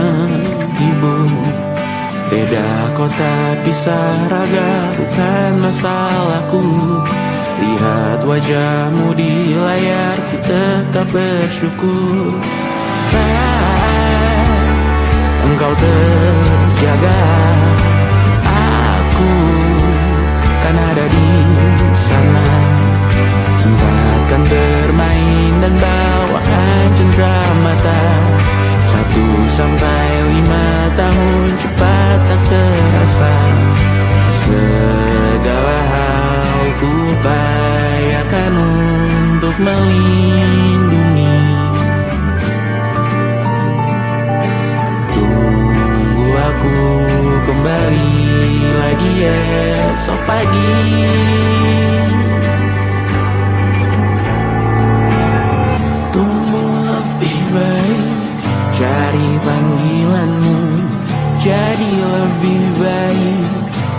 menghibur. Beda kota pisah raga bukan masalahku. Lihat wajahmu di layar, ku tetap bersyukur. Saat engkau terjaga, aku kan ada di sana. Sempatkan bermain dan bawaan cendera mata. 1 sampai 5 tahun cepat tak terasa. Segala hal ku upayakan untuk melindungi. Tunggu aku kembali lagi esok pagi. Tumbuh lebih baik, cari panggilanmu. Jadi lebih baik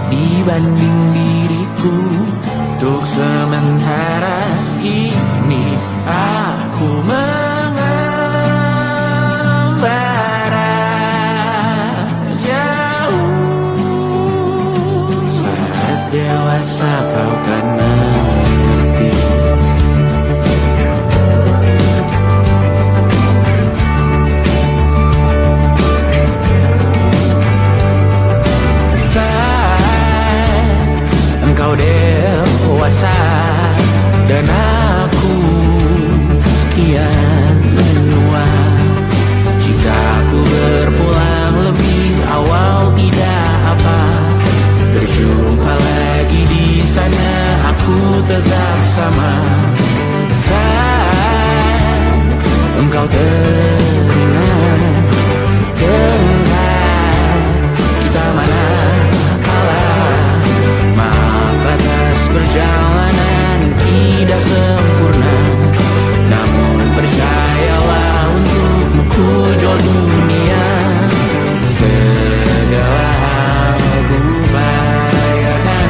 dibanding diriku. Untuk sementara ini aku mengembara jauh. Saat dewasa kau kan mengerti. Engkau dewasa dan aku kian menua. Jika aku berpulang lebih awal tidak apa. Berjumpa lagi di sana, aku tetap sama. Saat engkau teringat, kita mana atas perjalanan tidak sempurna. Namun percayalah untukmu ku jual dunia. Segala hal ku upayakan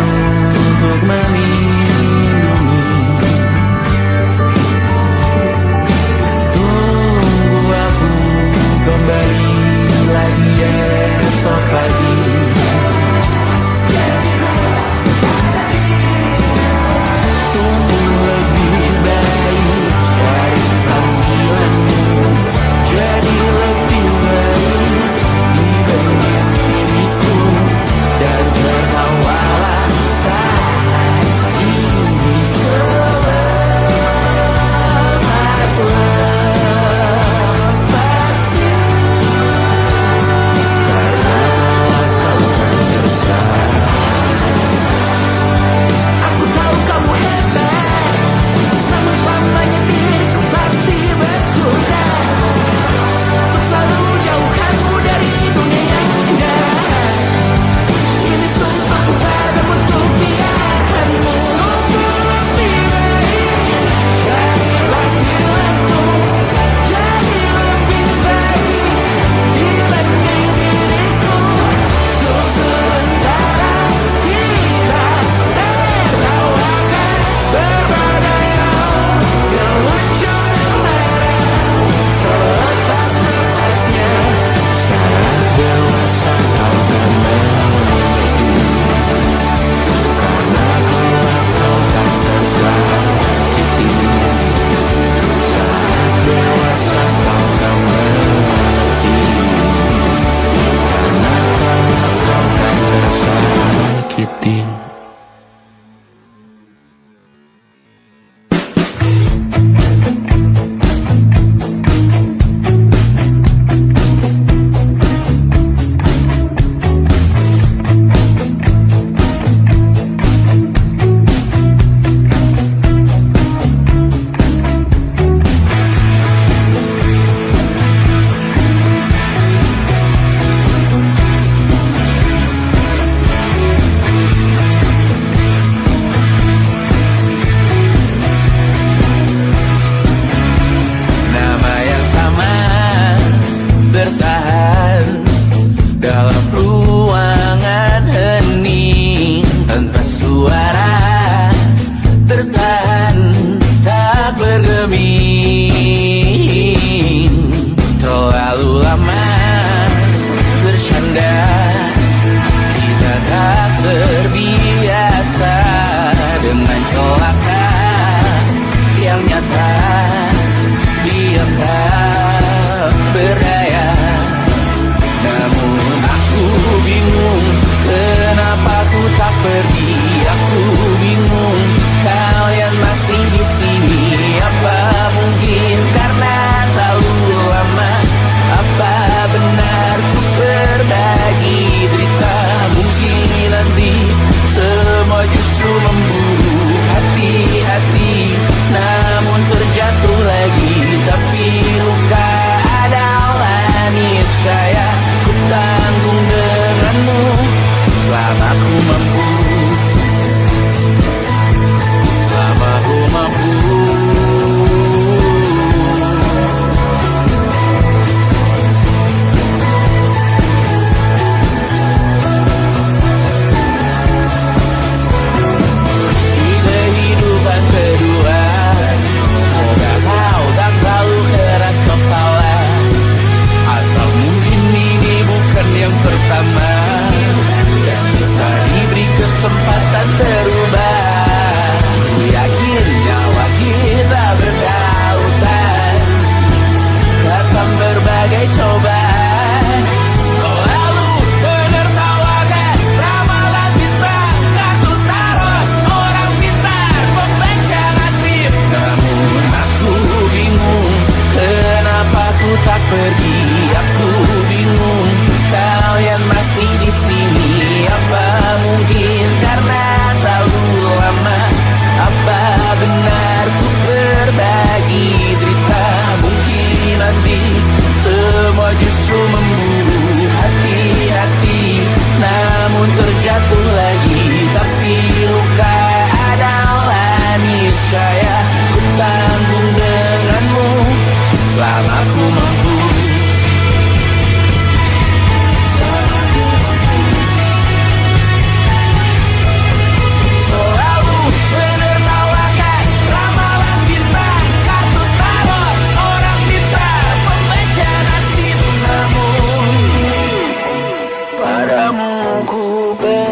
untuk melindungi. Tunggu aku kembali lagi esok pagi. Terlalu lama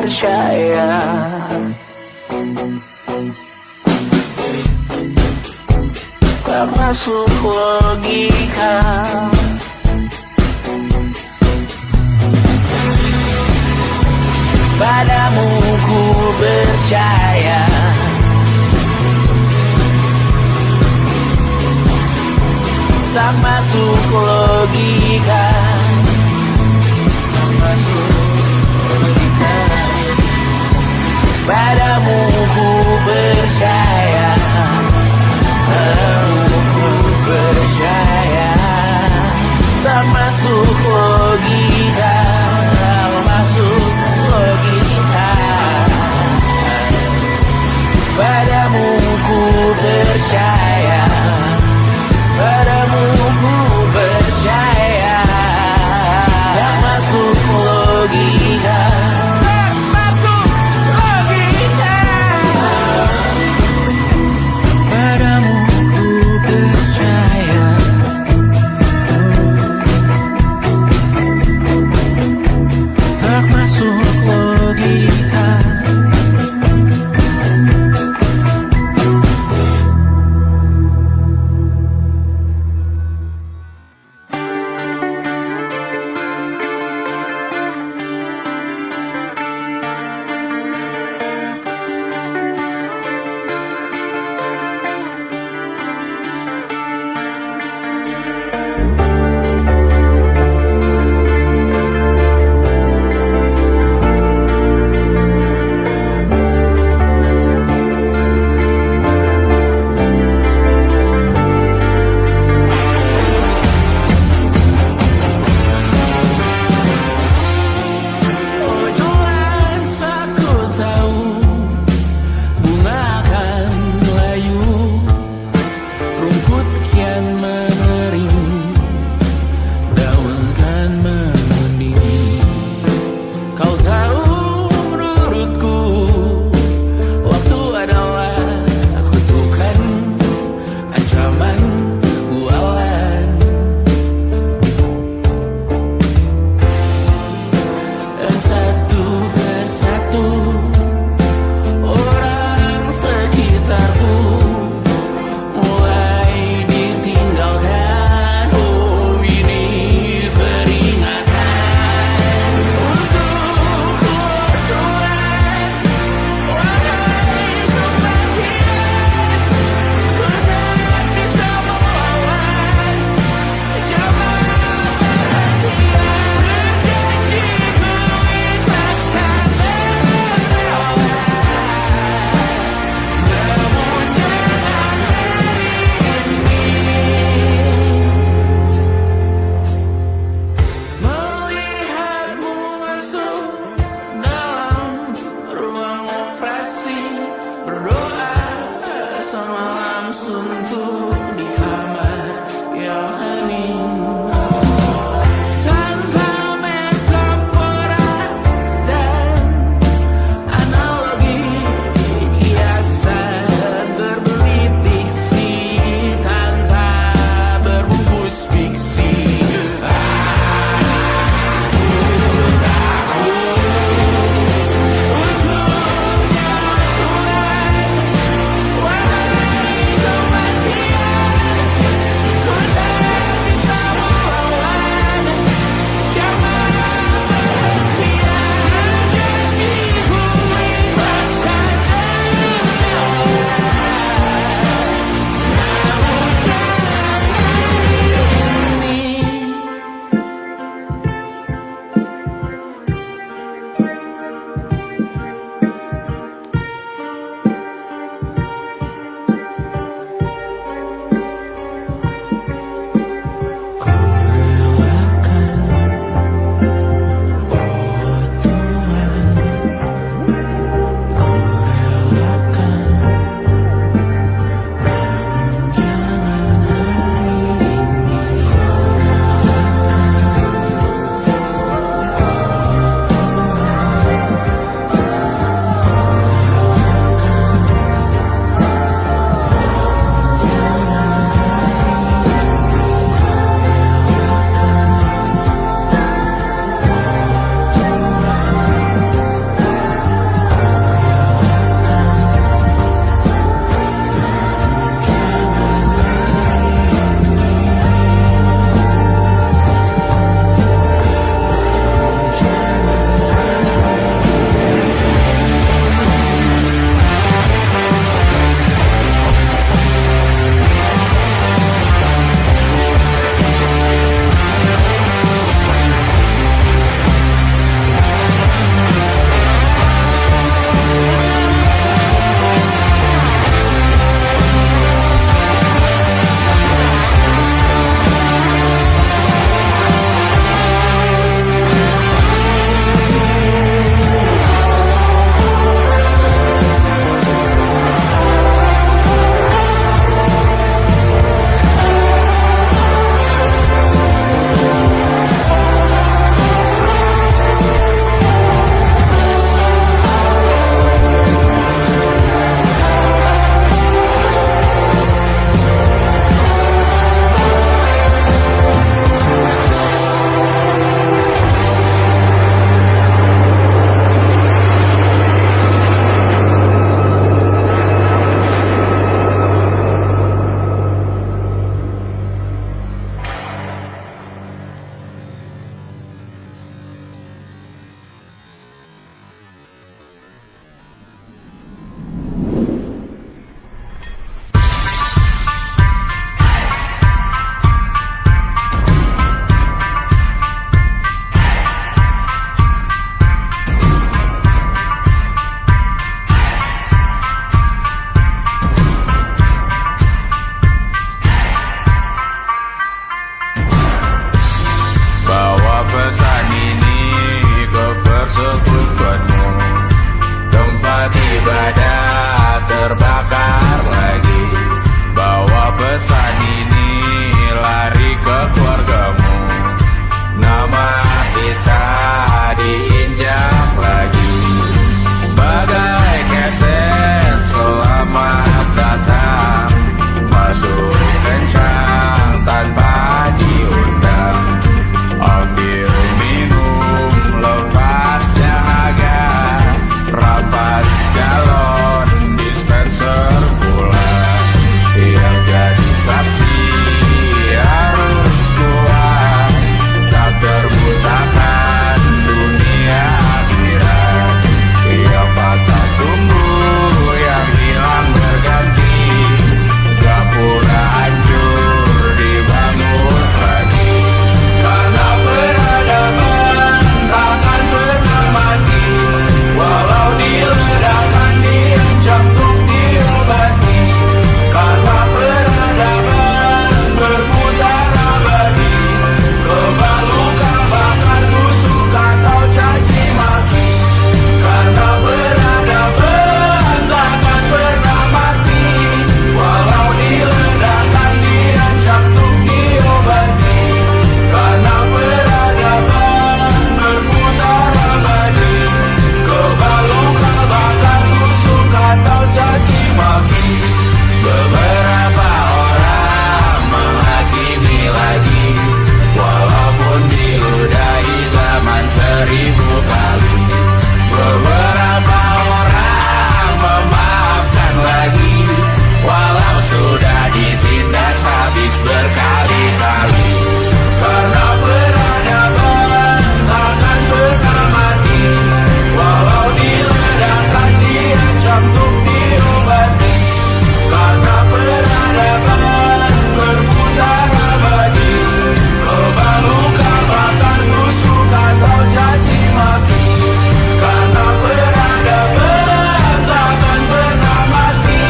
percaya. Tak masuk logika. Padamu ku percaya. Tak masuk logika. Tak masuk logika. Padamu ku percaya. Padamu ku percaya. terbakar lagi. Bawa pesan ini lari ke keluargamu. Nama kita diinjak lagi. Bagai keset selamat datang, masuk kencang tanpa diundang. Ambil minum lepas dahaga, rampas galon dispenser pula. Yang jadi saksi harus kuat, tak terbutakan dunia akhirat. Yang patah tumbuh, yang hilang berganti, gak pura hancur dibangun lagi. Karena peradaban takkan pernah mati, walau diledakkan diancam untuk diobati. Karena peradaban berputar abadi, kebal luka bahkan busuk atau caci maki. Karena peradaban takkan pernah mati, walau diledakkan diancam untuk diobati. Karena peradaban berputar abadi, kebal luka bahkan busuk atau caci maki. Beberapa orang menghakimi lagi, walaupun diludahi zaman 1000 kali. Beberapa orang memaafkan lagi, walau sudah ditindas habis berkali-kali. Karena peradaban takkan pernah mati, walau diledakkan diancam untuk diobati. Karena peradaban berputar abadi, kebal luka bahkan busuk atau caci maki. Karena peradaban takkan pernah mati,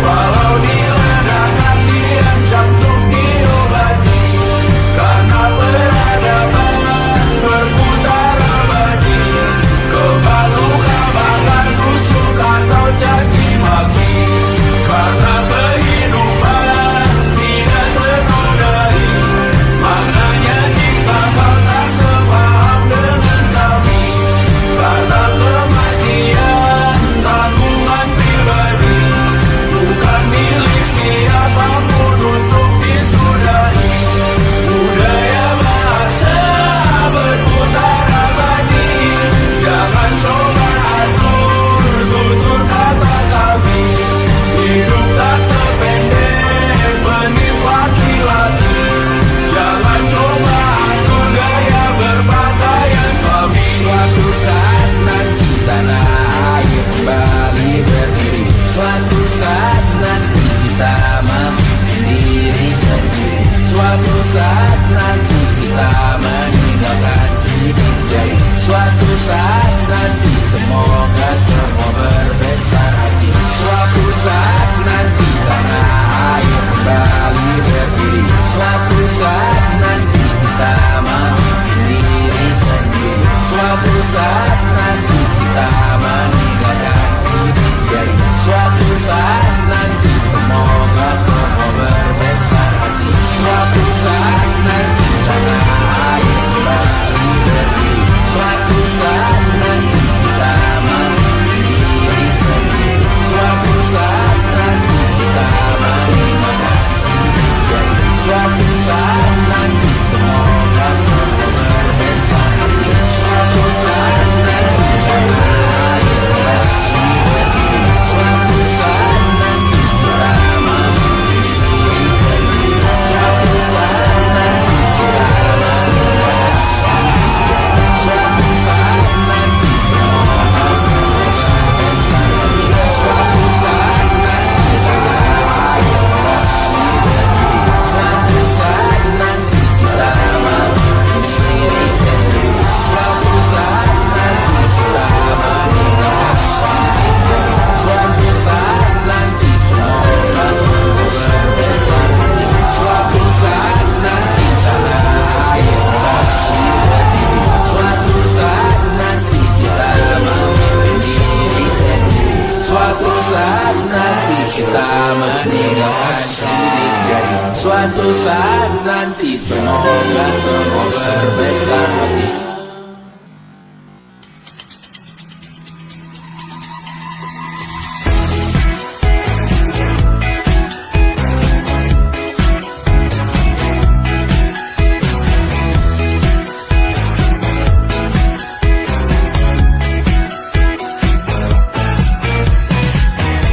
walau diledakkan diancam untuk diobati. Karena peradaban berputar abadi, kebal luka bahkan busuk atau caci maki. Karena kehidupan tidak ternodai, maknanya jika kau tak sepaham dengan kami. Karena kematian tanggungan pribadi, bukan milik siapapun untuk disudahi. Budaya bahasa berputar abadi, jangan coba atur tutur kata kami. Hidup tak sependek penis laki-laki, jangan coba atur gaya berpakaian kami. Suatu saat nanti tanah air kembali berdiri, suatu saat nanti kita memimpin diri sendiri. Suatu saat nanti kita meninggalkan sidik jari. Suatu saat nanti semoga semua berbesar hati. Suatu saat nanti tanah air kembali berdiri. Suatu saat nanti kita memimpin diri sendiri. Suatu saat nanti kita meninggalkan sidik jari. Suatu saat nanti semoga semua berbesar hati. Suatu saat nanti tanah air kembali berdiri. Suatu saat nanti kita saat nanti. Semoga semua berbesar hati.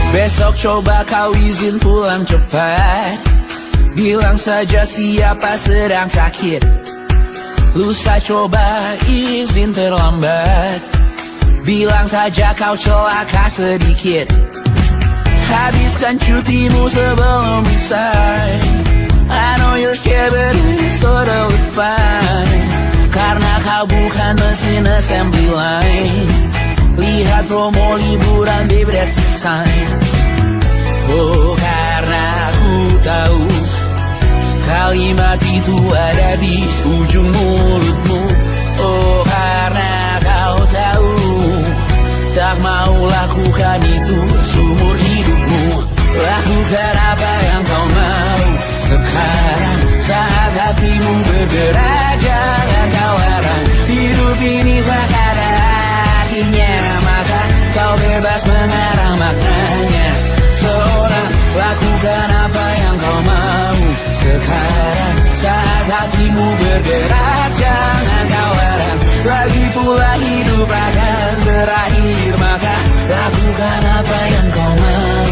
Besok coba kau izin pulang cepat. Bilang saja siapa sedang sakit. Lusa coba izin terlambat. Bilang saja kau celaka sedikit. Habiskan cutimu sebelum usai. I know you're scared but it's totally fine. Karena kau bukan mesin assembly line. Lihat promo liburan baby that's a sign. Oh karena aku tahu kalimat itu ada di ujung mulutmu. Oh karena kau tahu tak mau lakukan itu seumur hidupmu. Lakukan apa yang kau mau sekarang saat hatimu bergerak. Jangan kau larang, hidup ini tak ada artinya, maka kau bebas mengarang maknanya. Seorang lakukan apa yang kau mau sekarang saat hatimu bergerak. Jangan kau larang, lagi pula hidup akan berakhir, maka lakukan apa yang kau mau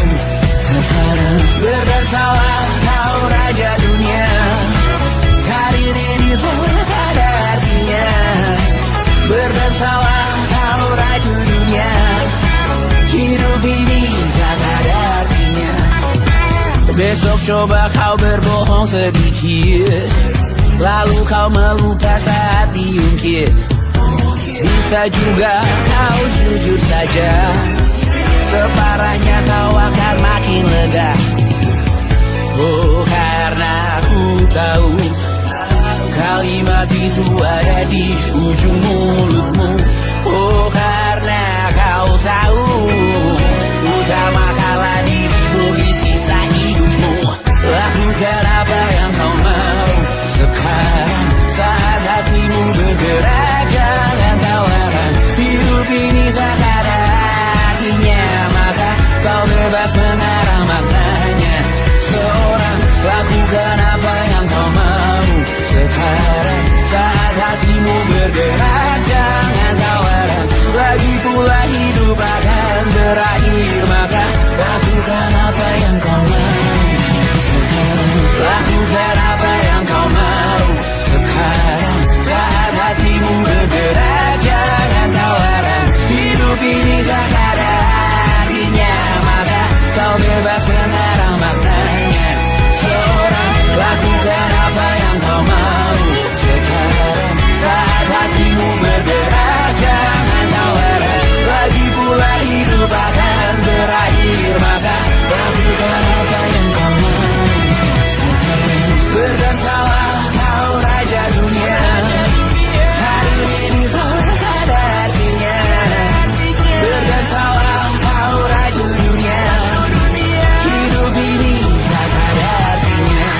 sekarang. Berdesalah kau raja dunia, karir ini tak ada artinya. Berdesalah kau raja dunia, hidup ini tak ada artinya. Besok coba kau berbohong sedikit, lalu kau melupa saat diungkit. Bisa juga kau jujur saja, separahnya kau akan makin lega. Oh karena aku tahu kalimat itu ada di ujung mulutmu. Oh karena kau tahu utamakanlah dirimu di sisa hidupmu. Lakukan apa yang kau mau sekarang saat hatimu bergerak. Jangan kau larang, hidup ini tak ada artinya, maka kau bebas mengarang maknanya. Seorang lakukan apa yang kau mau sekarang saat hatimu bergerak. Jangan kau larang, lagi pula hidup akan berakhir, maka lakukan apa yang kau mau sekarang. Lakukan apa yang kau mau sekarang saat hatimu bergerak. Jangan kau larang, hidup ini tak ada artinya, maka kau bebas mengarang maknanya. Seorang lakukan apa yang kau mau sekarang saat hatimu bergerak. Jangan kau larang, lagi pula hidup akan berakhir, maka lakukan apa yang kau mau sekarang. Berdansalah kau raja dunia, hari ini tak ada artinya. Berdansalah kau raja dunia, hidup ini tak ada artinya.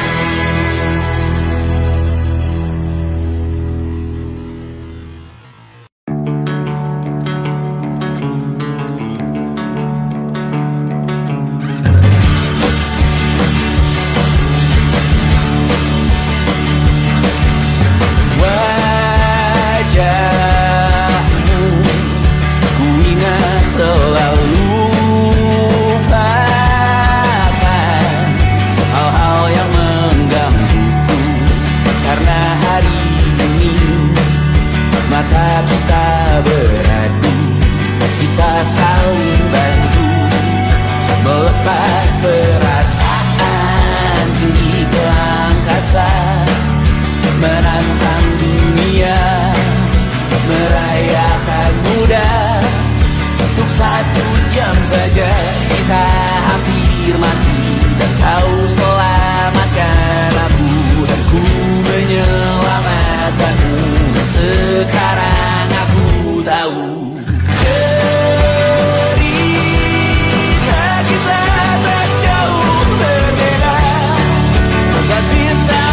Wajahmu ku ingat selalu, lupakan hal-hal yang menggangguku. Karena hari ini mata kita beradu, kita saling bantu melepas perasaan tinggi ke angkasa, menantang dunia, merayakan muda. Untuk 1 jam saja kita hampir mati, dan kau selamatkan aku, dan ku menyelamatkanmu. Dan sekarang aku tahu cerita kita tak jauh berbeda, dan bintang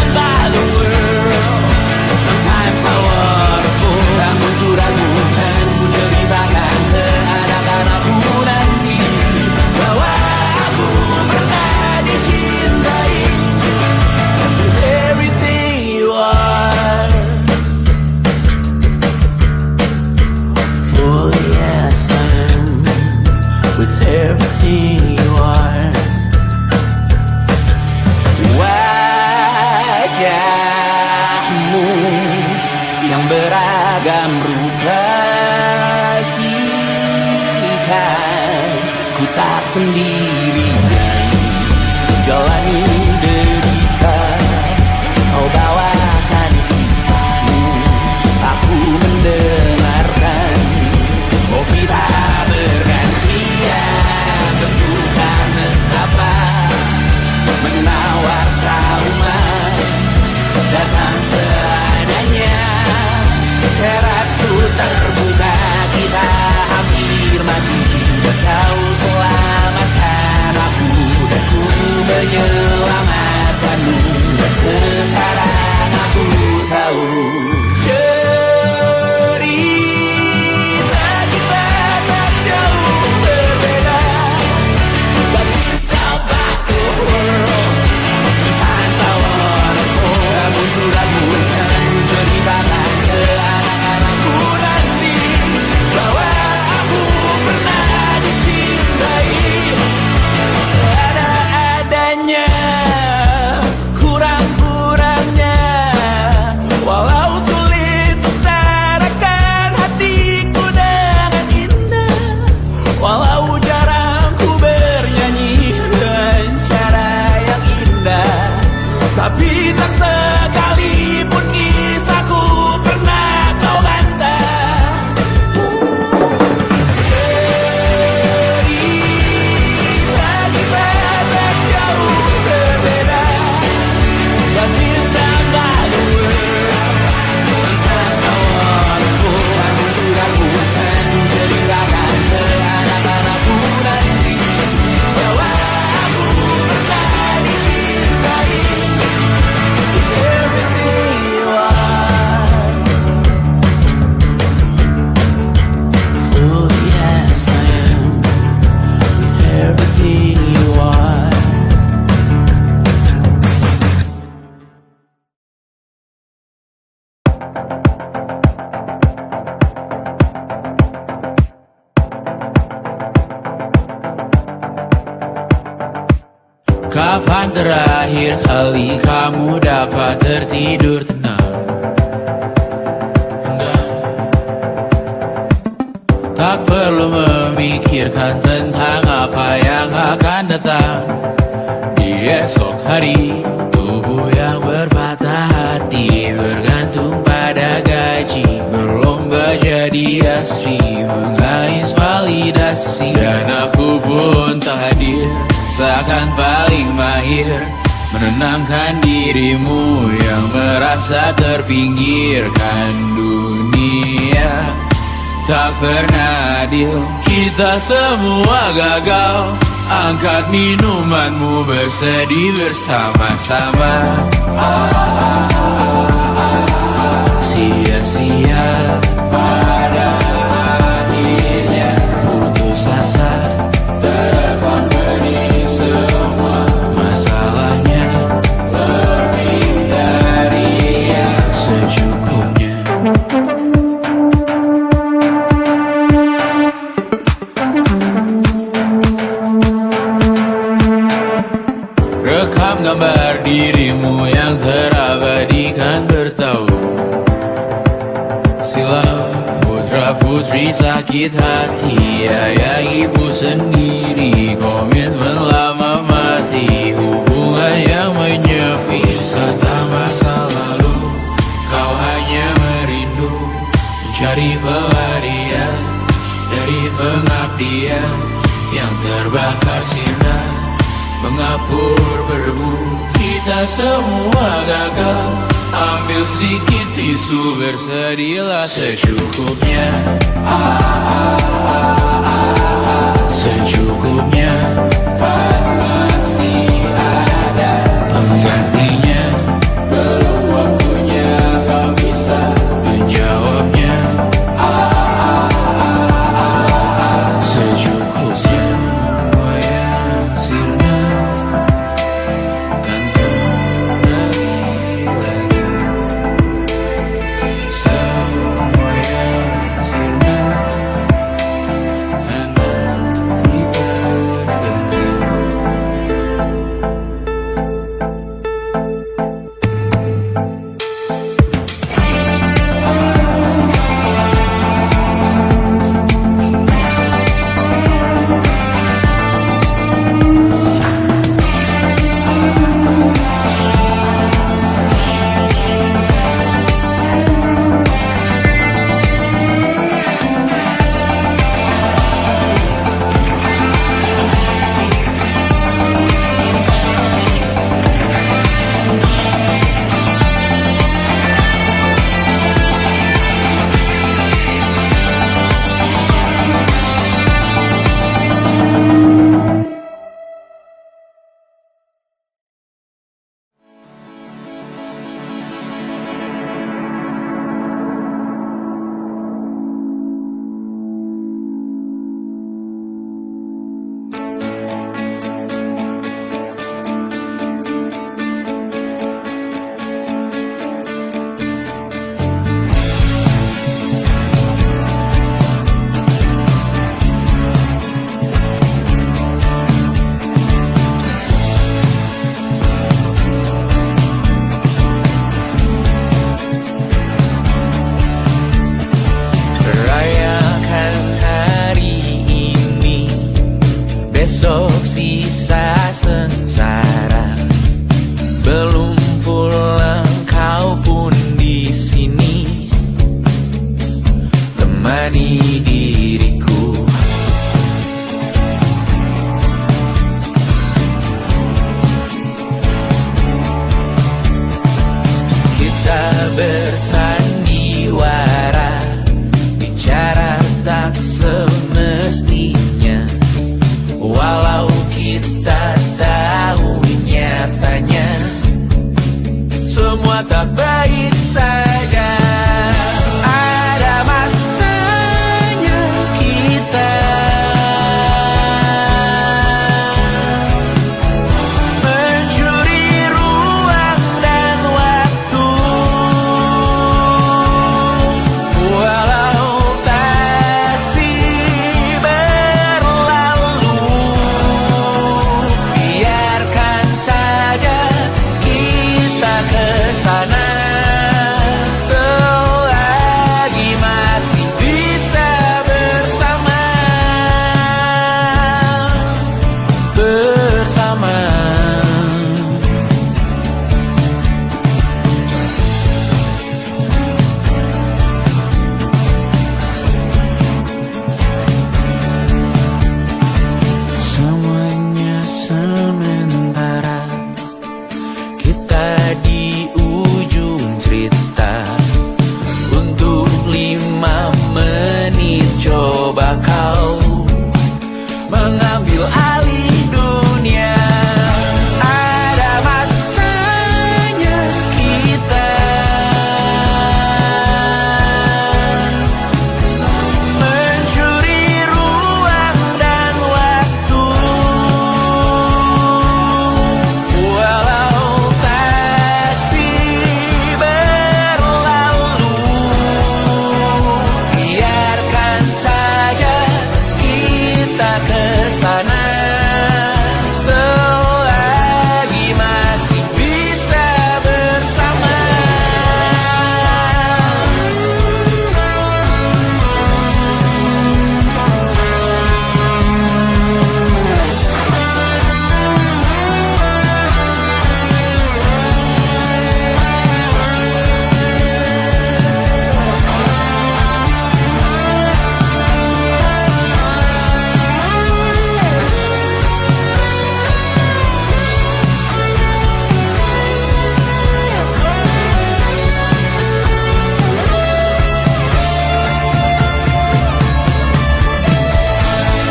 pastikan ku tak sendirian jalani derita. Kau bawakan kisahmu, aku mendengarkan. Oh kita bergantian, tentukan nestapa menawar trauma datang seadanya. Terasku terbuka, kita hampir mati. Kau selamatkan aku dan ku menyelamatkanmu. Dan sekarang aku tahu cerita kita tak jauh berbeda. But tell back the world, sometimes I wanna go. Kamu sudah bukan ceritakan ke anak-anakku nanti bahwa aku pernah dicintai seada-adanya, kurang-kurangnya. Walau sulit utarakan hatiku dengan indah, walau jarang ku bernyanyi dengan cara yang indah, tapi tak sekalipun kisahku pernah kau bantah. Cerita kita tak jauh berbeda, but it's about the world. Sometimes I wanna go. Kamu sudah bukan ceritakan ke anak-anakku nanti bahwa aku pernah dicintai. Everything you are, fully as I am, with everything you are. Kapan terakhir kali kamu dapat tertidur tenang? Tak perlu memikirkan tentang apa yang akan datang di esok hari. Tubuh yang berpatah hati bergantung pada gaji, berlomba jadi asri, mengais validasi. Dan aku pun tak hadir, seakan paling mahir menenangkan dirimu yang merasa terpinggirkan dunia. Tak pernah adil, kita semua gagal. Angkat minumanmu, bersedih bersama-sama. Sia-sia pada akhirnya putus asa, terekam benih semua masalahnya. Lebih dari yang secukupnya. Rekam gambar dirimu yang terabadikan bertahun silam. Putra-putri sakit hati, ayah ibu sendiri, komitmen lama mati, hubungan yang menyepi. Wisata masa lalu, kau hanya merindu mencari pelarian dari pengabdian yang terbakar sirna, mengapur berdebu. Kita semua gagal. Ambil sedikit tisu, bersedihlah secukupnya. Secukupnya, kan masih ada penggantinya. Belum waktunya kau bisa menjawabnya. Secukupnya, yang sirna kan kembali lagi. Semua yang sirna menemani diriku. Kita bersandiwara, bicara tak semestinya, walau kita tahu nyatanya semua tak baik saja. Ada masanya kita mencuri ruang dan waktu, walau pasti berlalu. Biarkan saja kita kesana selagi masih bisa bersama. Semuanya sementara, kita di ujung cerita. Untuk 5 menit coba kau mengambil alih dunia. Ada masanya kita mencuri ruang dan waktu, walau pasti berlalu. Biarkan saja kita kesana selagi masih bisa bersama.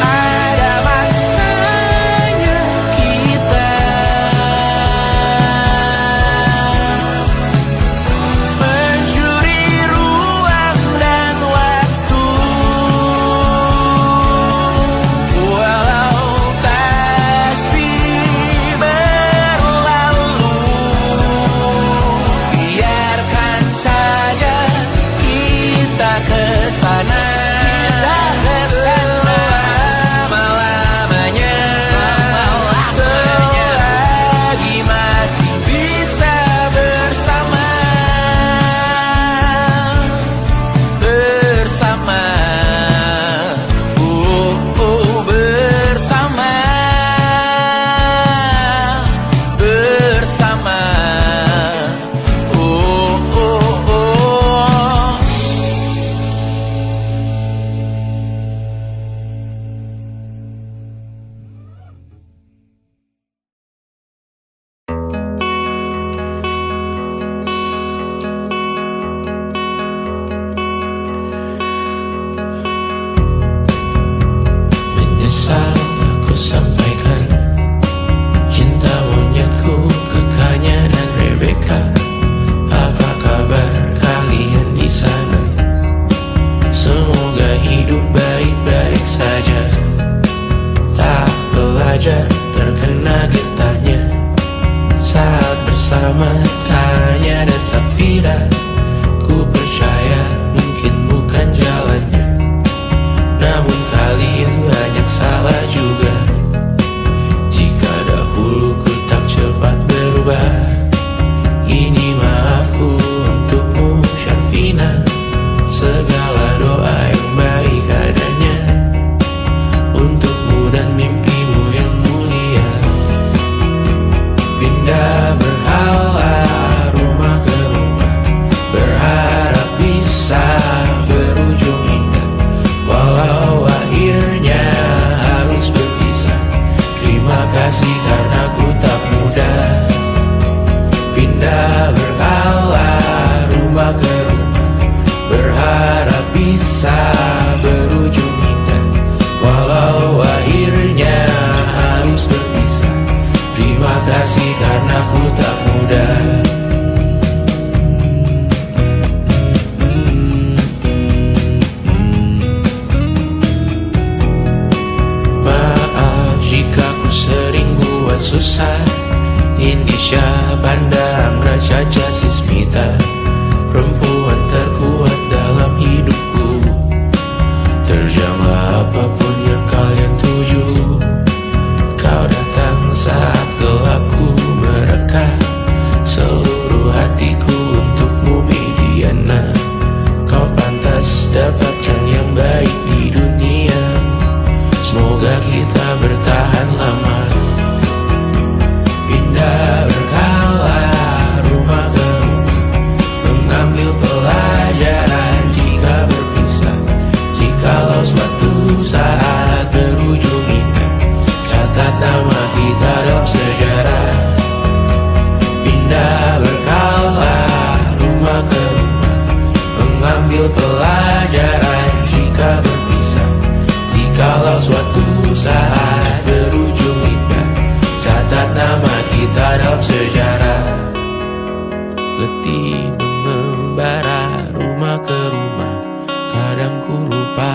Ada masanya kita mencuri ruang dan waktu, walau pasti berlalu. Biarkan saja kita kesana selama-lamanya, selagi masih bisa bersama. Bersama, bersama, bersama, oh. Menyesal aku sampaikan cinta monyetku ke Kanya dan Rebecca. Apa kabar kalian di sana? Semoga hidup baik-baik saja. Tak belajar terkena getahnya saat bersama Tanya dan Safira. Ku percaya mungkin bukan jalannya, namun kalian banyak salah juga. Jika dahulu ku tak cepat berubah, ini maafku untukmu Syarfina. Segala doa yang baik adanya untukmu dan mimpimu yang mulia. Pindah berhala rumah ke rumah, susah. Indonesia pandang Raja Jasismita, perempuan terkuat dalam hidupku. Terjanglah apapun yang kalian tuju. Kau datang saat gelapku mereka, seluruh hatiku untukmu Mediana. Kau pantas dapatkan yang baik di dunia. Semoga kita bertahan lama. Pindah berkala rumah ke rumah, mengambil pelajaran jika berpisah. Jikalau suatu saat berujung indah, catat nama kita dalam sejarah. Pindah berkala rumah ke rumah, mengambil pelajaran jika berpisah. Jikalau suatu saat berujung indah, catat nama kita dalam sejarah. Letih mengembara rumah ke rumah, kadang ku lupa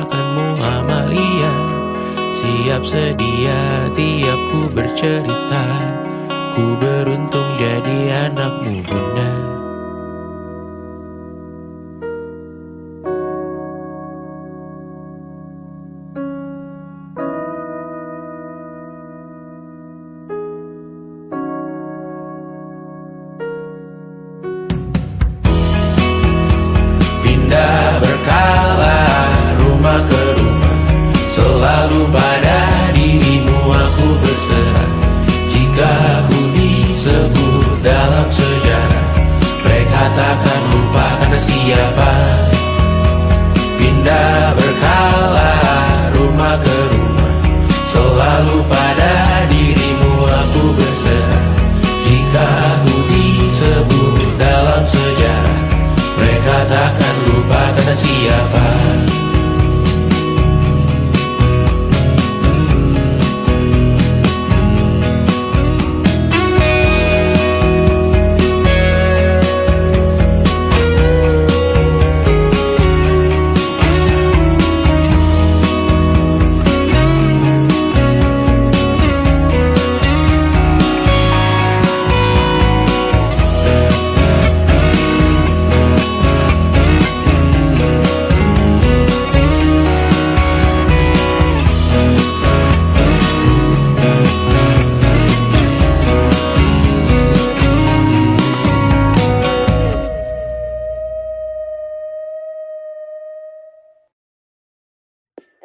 akanmu Amalia. Siap sedia tiap ku bercerita, ku beruntung jadi anakmu bunda. Pindah berkala rumah ke rumah, selalu pada dirimu aku berserah. Jika aku disebut dalam sejarah, mereka takkan lupa karena siapa. Pindah berkala rumah ke rumah, selalu pada dirimu aku berserah. Jika aku disebut dalam sejarah, mereka takkan lupa kata siapa.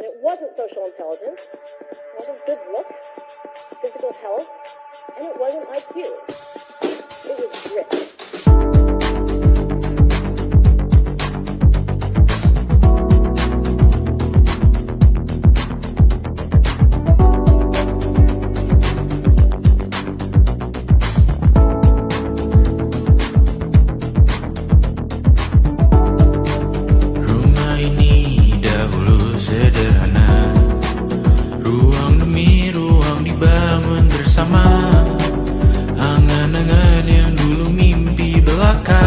And it wasn't social intelligence, it wasn't good looks, physical health, and it wasn't IQ. It was grit. Rumah ini dahulu sederhana, ruang demi ruang dibangun bersama. Angan-angan yang dulu mimpi belaka,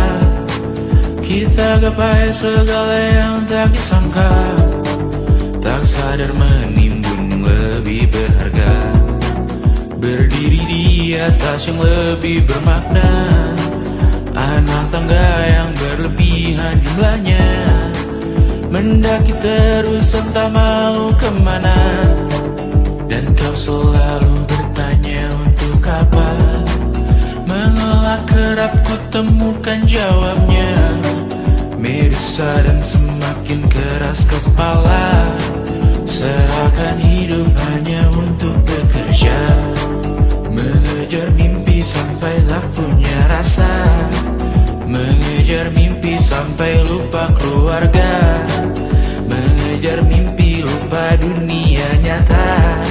kita gapai segala yang tak disangka. Tak sadar menimbun lebih berharga, berdiri di atas yang lebih bermakna. Anak tangga yang berlebihan jumlahnya, mendaki terus entah mau kemana. Dan kau selalu bertanya untuk apa, mengelak kerap ku temukan jawabnya. Meresah dan semakin keras kepala, seakan hidup hanya untuk bekerja. Mengejar mimpi sampai tak punya rasa, mengejar mimpi sampai lupa keluarga. Mengejar mimpi lupa dunia nyata,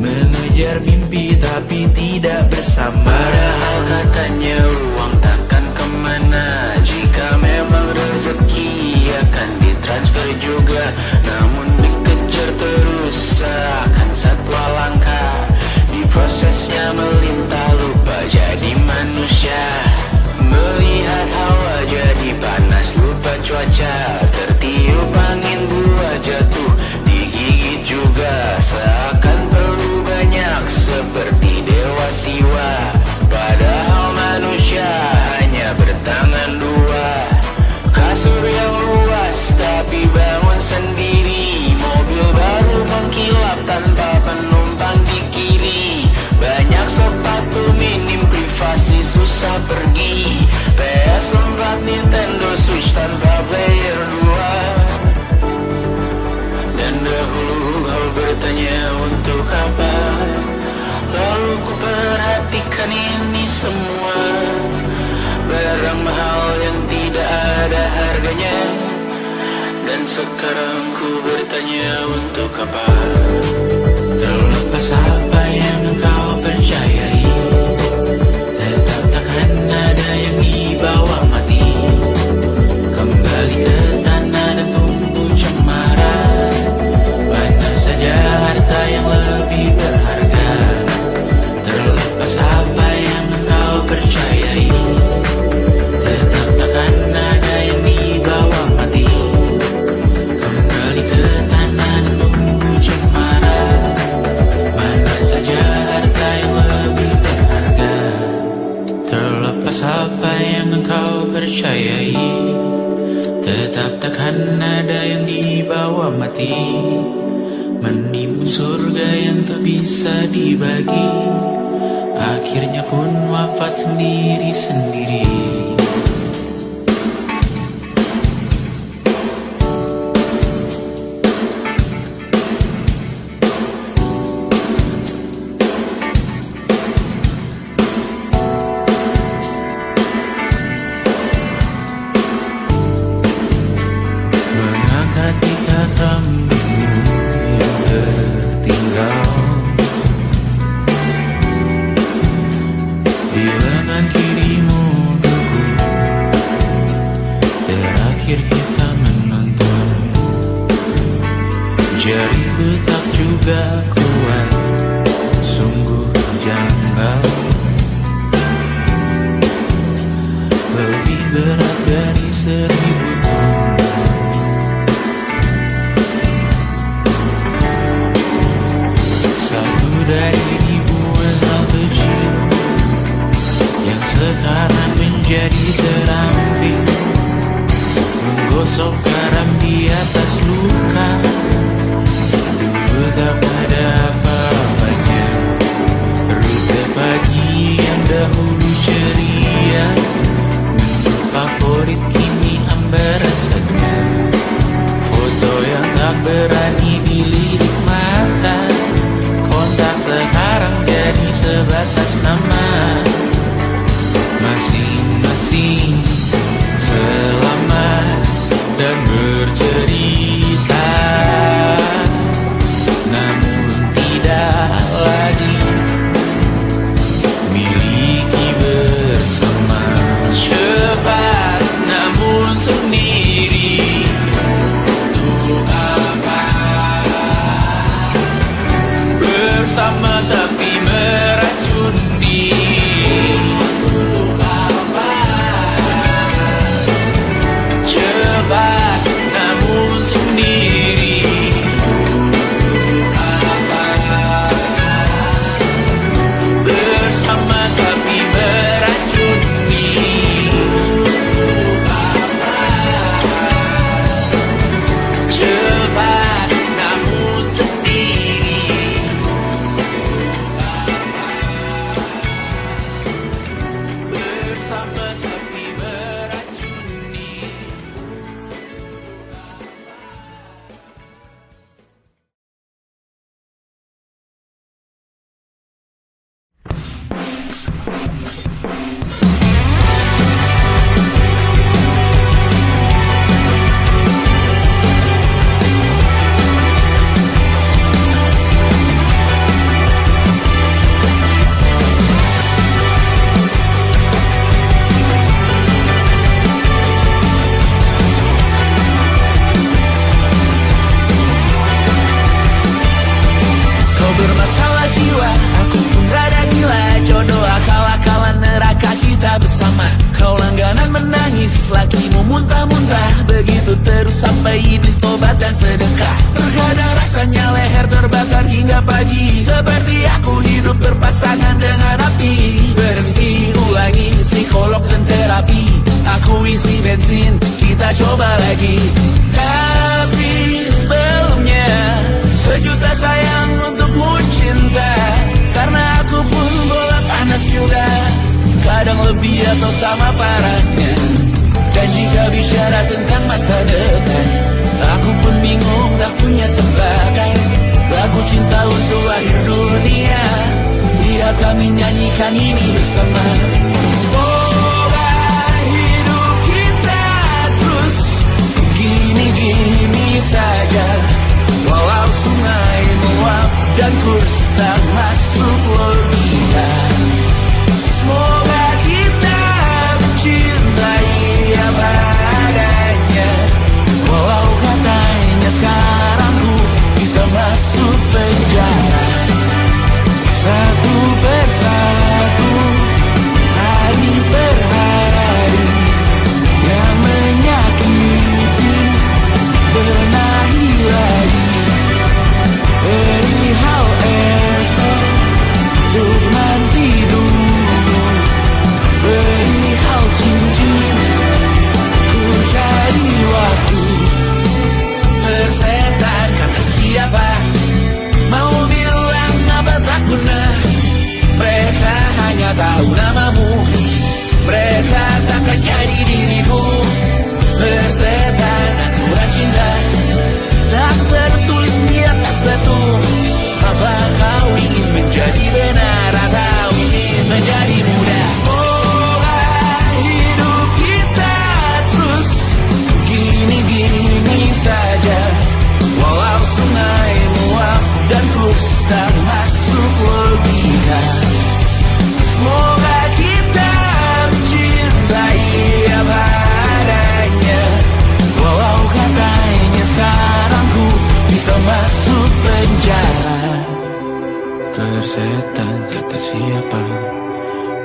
mengejar mimpi tapi tidak bersama. Padahal katanya uang takkan kemana, jika memang rezeki akan ditransfer juga. Namun dikejar terus seakan satwa langka, di prosesnya melintah lupa jadi manusia. Melihat hawa jadi panas lupa cuaca, sekarang ku bertanya untuk apa? Terlepas apa yang engkau percayai, tetap takkan ada yang dibawa mati. Kembali ke tanah dan tumbuh cemara. Mana saja harta yang lebih berharga. Terlepas apa yang engkau percayai, tetap takkan ada yang dibawa mati. Kembali ke tanah dan tumbuh cemara. Mana saja harta yang lebih berharga. Terlepas apa yang engkau percayai, tetap takkan ada yang dibawa mati. Menimbun surga yang tak bisa dibagi, akhirnya pun wafat sendiri-sendiri. Mengangkat ikat rambutmu yang tertinggal di lengan kirimu dulu. Terakhir kita menonton, jariku tak juga kuat, sungguh janggal. Lebih berat dari 1000 ton. Satu dari ribuan hal kecil yang sekarang menjadi terampil, menggosok garam di atas luka. Dulu tak ada apa-apanya, rute pagi yang dahulu ceria, menu favorit kini hambar rasanya. Foto yang tak berani dilirik mata, kontak sekarang jadi sebatas nama. Masing-masing selamat dan bercerita, namun tidak lagi miliki bersama. Cepat namun sendiri, untuk apa? Bersama tapi meracun diri, untuk apa? Cepat namun sendiri, untuk apa? Bersama tapi meracun diri, untuk apa? Cepat namun sendiri, bersama tapi meracuni. Kau bermasalah jiwa, aku pun rada gila. Jodoh akal-akalan neraka kita bersama. Kau langganan menangis, lakimu muntah-muntah. Begitu terus sampai iblis tobat dan sedekah. Terkadang rasanya leher terbakar hingga pagi, seperti aku hidup berpasangan dengan api. Berhenti, ulangi psikolog dan terapi. Aku isi bensin, kita coba lagi. Tapi sebelumnya, sejuta sayang untukmu cinta. Karena aku pun bola panas juga, kadang lebih atau sama parahnya. Dan jika bicara tentang masa depan, aku pun bingung tak punya tebakan. Lagu cinta untuk akhir dunia, biar kami nyanyikan ini bersama. Semoga hidup kita terus gini-gini Walau sungai meluap dan terus tak masuk logika. Semoga kita mencintai apa adanya. Walau katanya sekarang ku bisa masuk penjara. Tersetan kata siapa,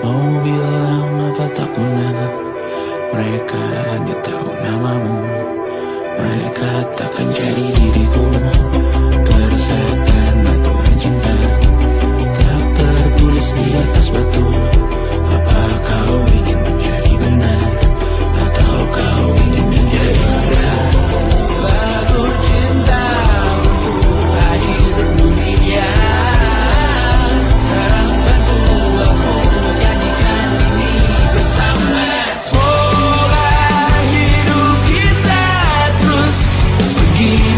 mau bilang apa tak guna. Mereka hanya tahu namamu, mereka takkan jadi diriku. Tersetan aturan cinta tak tertulis di atas batu. Apa kau ingin menjadi benar, atau kau ingin menjadi mudah? Lagu cinta untuk akhir dunia, sekarang bantu aku nyanyikan ini bersama. Semoga hidup kita terus begini.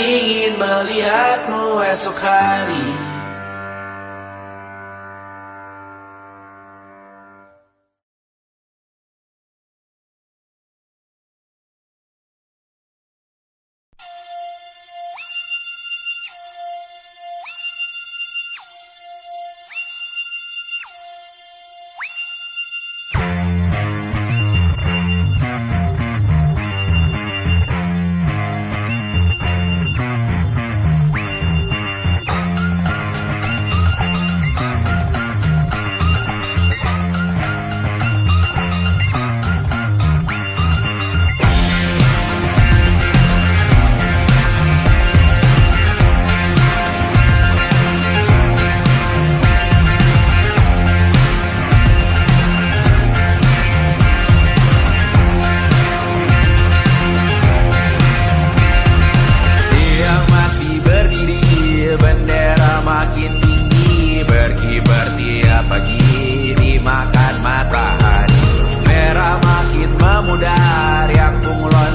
ingin melihatmu esok hari.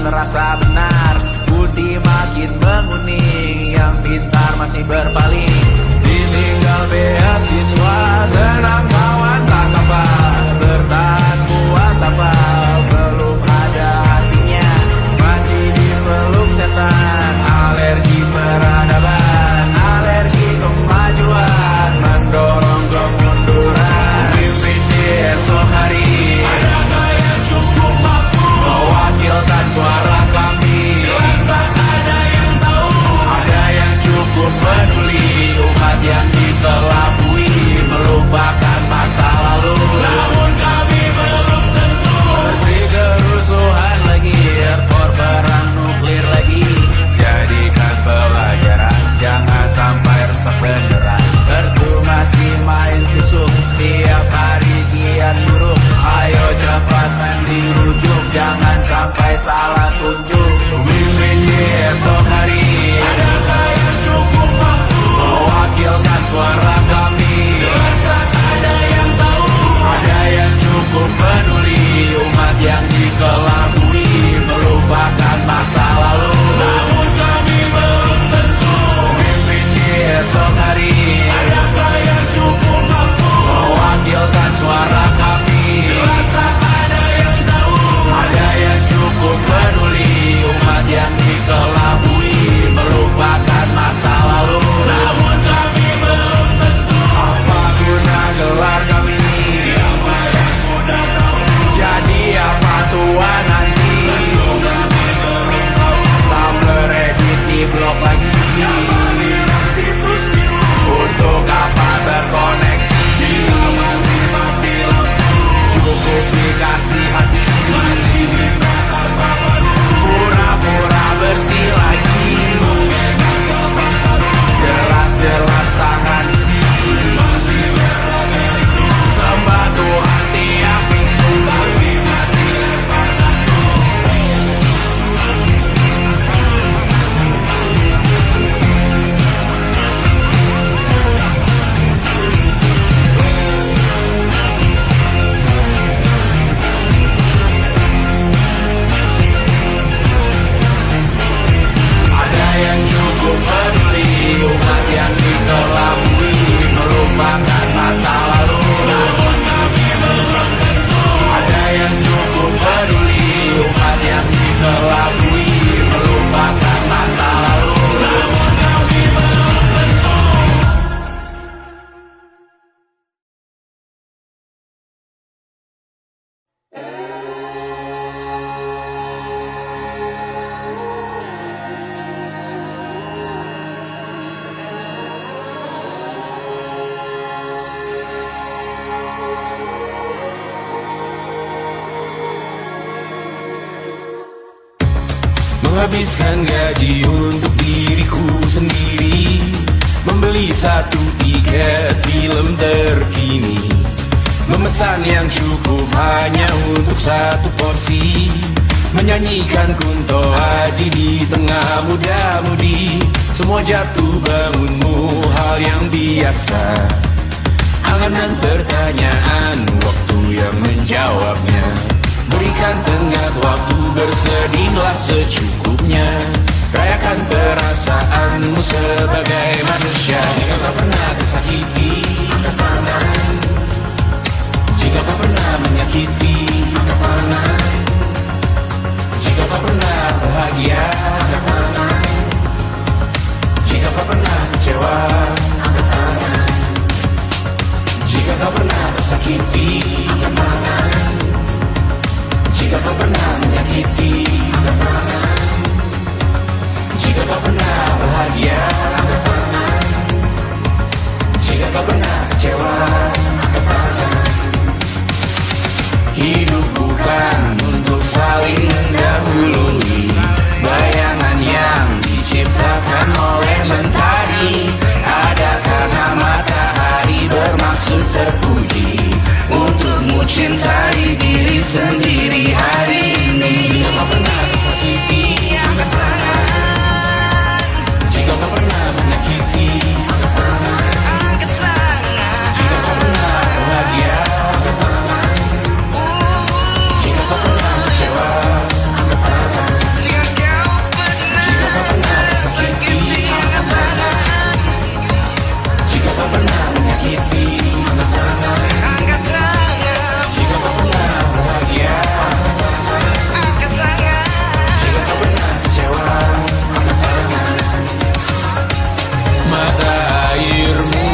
Terasa benar, putih makin menguning, yang pintar masih berpaling. Ditinggal beasiswa, tenang kawan tak kabar, bertahan kuat tapal, belum ada artinya, masih dipeluk setan. Alergi peradaban, alergi kemajuan, mendorong kemunduran. Mimpin di esok hari, adakah yang cukup mampu mewakilkan suara kami? Jelas tak ada yang tahu, ada yang cukup peduli, umat yang dikelabui, melupakan masa lalu. Namun kami belum tentu seperti kerusuhan lagi, erkor perang nuklir lagi. Jadikan pelajaran, jangan sampai rusak beneran. Erdu masih main tusuk, tiap hari kian buruk. Ayo cepat mandi rujuk, jangan sampai salah tunjuk. Mimpin di esok hari, adakah yang cukup mampu mewakilkan suara kami? Jelas tak ada yang tahu, ada yang cukup peduli, umat yang dikelabui, melupakan masa lalu. Namun kami belum tentu mimpin di esok hari, adakah yang cukup mampu mewakilkan suara kami? Jelas tak ada yang tahu, ada yang cukup peduli, umat yang dikelabui, melupakan masa lalu. Namun kami belum tentu apa guna gelar kami. Siapa yang sudah tahu, jadi apa tua nanti? Tentu kami belum tahu, tak beredit di blog lagi. Siapa bilang situs biru, untuk apa terkoneksi? Jika masih mati lampu, cukup dikasih hati, masih mintakan baru, pura-pura bersih lagi. Jelas-jelas tangan isi, masih berlagak, sembah Tuhan tiap minggu, tapi masih lempar batu. Ada yang cukup peduli, umat yang dikelabui, melupakan masa lalu. Namun kami belum tentu, ada yang cukup peduli, umat yang dikelabui, melupakan masa lalu. Namun kami belum tentu. Menghabiskan gaji untuk diriku sendiri, membeli satu tiket film terkini, memesan yang cukup hanya untuk satu porsi, menyanyikan Kunto Aji di tengah muda-mudi. Semua jatuh bangunmu hal yang biasa, angan dan pertanyaan, waktu yang menjawabnya. Berikan tenggat waktu, bersedihlah secukupnya. Rayakan perasaanmu sebagai manusia. Jika kau pernah tersakiti, angkat tangan. Jika kau pernah menyakiti, angkat tangan. Jika kau pernah bahagia, angkat tangan. Jika kau pernah kecewa, angkat tangan. Jika kau pernah tersakiti, angkat tangan. Jika kau pernah menyakiti, angkat tangan. Jika kau pernah bahagia, angkat tangan. Jika kau pernah kecewa, angkat tangan. Hidup bukan untuk saling mendahului bayangan yang diciptakan oleh mentari. Ada karena matahari bermaksud terpuji untukmu cintai diri sendiri hari ini. Jika kau pernah tersakiti, angkat tangan. Jika kau pernah menyakiti, angkat tangan. Jika kau pernah bahagia, angkat tangan. Jika kau pernah kecewa, angkat tangan. Jika kau pernah tersakiti, angkat tangan. Jika kau pernah menyakiti, angkat tangan. Jika kau pernah bahagia, angkat tangan. Jika kau pernah kecewa, angkat tangan. Mata airmu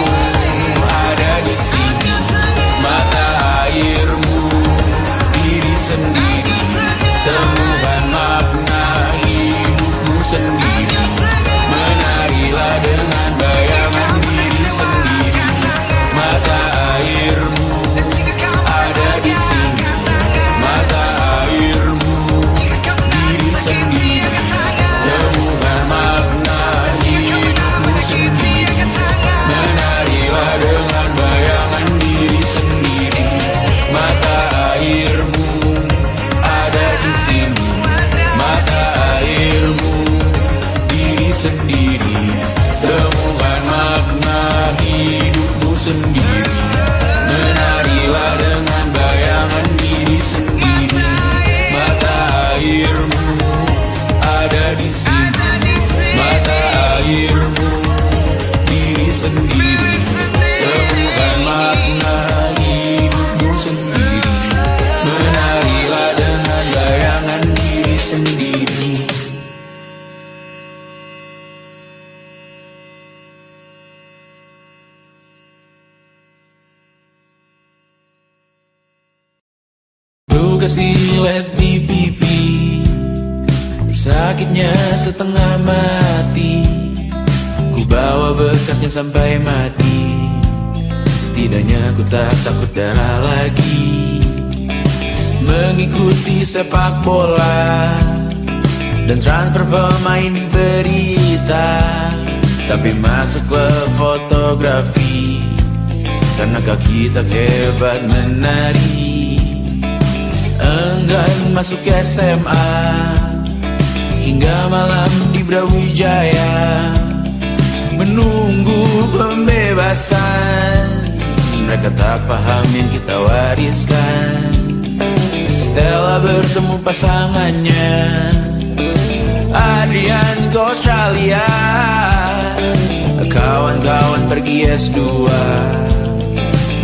ada di sini. Mata airmu diri sendiri. Temukan makna hidupmu sendiri. Menarilah dengan bayangan diri sendiri. Mata airmu ada di sini. Mata airmu diri sendiri. Temukan makna hidupmu sendiri. Menarilah dengan bayangan diri sendiri. Mata airmu ada di sini. Mata airmu diri sendiri. Temukan makna hidupmu sendiri. Menarilah dengan bayangan diri sendiri. Mata airmu ada di sini. Mata airmu diri sendiri. Temukan makna hidupmu sendiri. Menarilah dengan bayangan diri sendiri. Lukas dilet di pipi, sakitnya setengah mati. Ku bawa bekasnya sampai mati. Setidaknya ku tak takut darah lagi. Mengikuti sepak bola dan transfer pemain di berita. Tapi masuk ke fotografi karena kaki tak hebat menari. Enggan masuk SMA hingga malam di Brawijaya menunggu pembebasan. Mereka tak paham yang kita wariskan. Stella bertemu pasangannya Adrian ke Australia. Kawan-kawan pergi S2,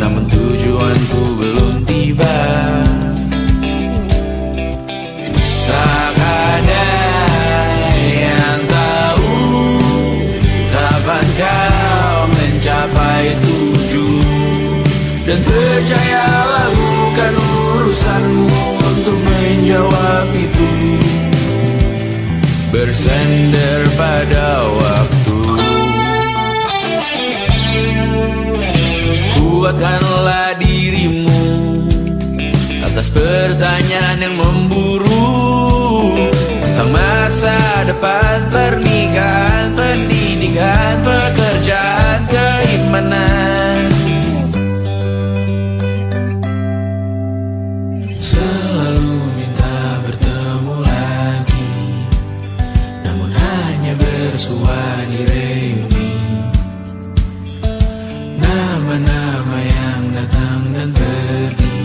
namun tujuanku belum tiba. Tak ada yang tahu kapan kau mencapai tujuan. Dan percayalah bukan urusanmu untuk menjawab itu. Bersender pada waktu. Kuatkanlah dirimu atas pertanyaan yang memburu tentang masa depan, pernikahan, pendidikan, pekerjaan, keimanan. Selalu minta bertemu lagi, namun hanya bersua di reuni. Nama-nama yang datang dan pergi,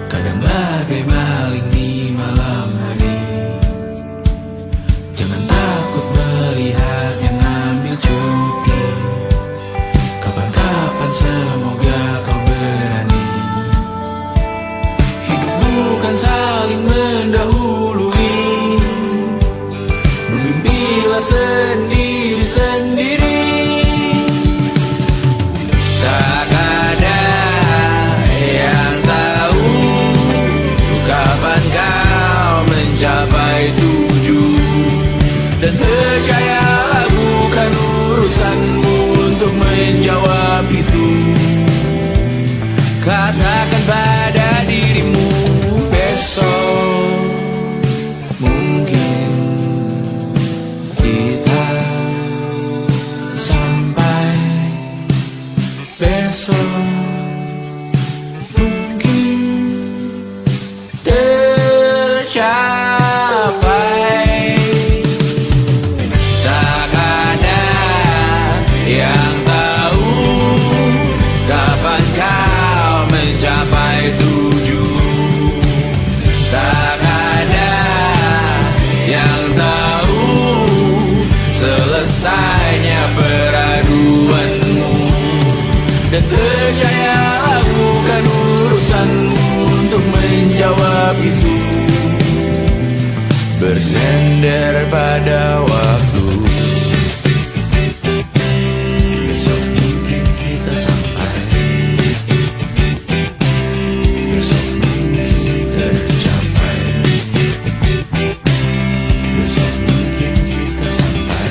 kadang bagai maling di malam hari. Jangan menjawab itu. Katakan pada dirimu besok mungkin kita sampai, besok mungkin tercapai. Tak ada yang tahu kapan kau mencapai tujuh. Tak ada yang tahu selesainya peraduanmu. Dan percayalah bukan urusanmu untuk menjawab itu. Bersender pada waktu. Besok mungkin kita sampai, besok mungkin tercapai, besok mungkin kita sampai.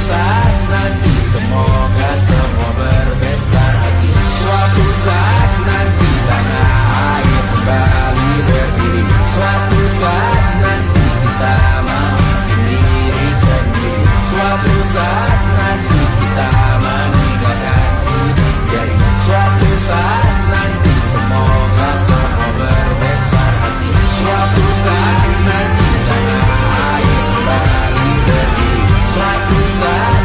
saat nanti semoga semua berbesar hati. Suatu saat nanti tanah air kembali berdiri. Suatu saat nanti kita memimpin diri sendiri. Suatu saat nanti kita meninggalkan sidik jari. Suatu saat nanti semoga semua berbesar hati. Suatu saat nanti tanah air kembali berdiri. Suatu saat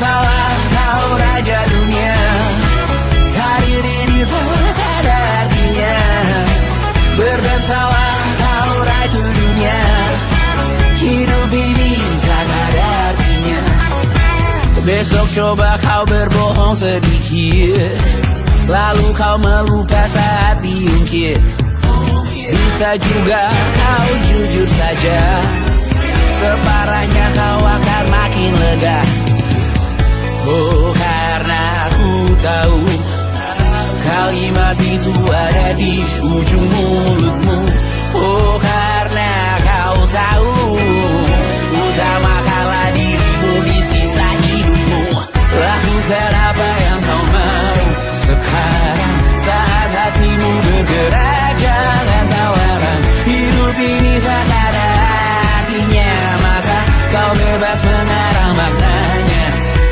bersalah kau raja dunia. Karir ini tak ada artinya. Berdansalah kau ratu dunia. Hidup ini tak ada artinya. Besok coba kau berbohong sedikit, lalu kau melupa saat diungkit. Bisa juga kau jujur saja, separahnya kau akan makin lega. Oh, karena aku tahu kalimat itu ada di ujung mulutmu. Oh, karena kau tahu utamakanlah dirimu di sisa hidupmu. Lakukan apa yang kau mau sekarang, saat hatimu bergerak. Jangan tawaran, hidup ini tak ada artinya, maka kau bebas mengarang maknanya.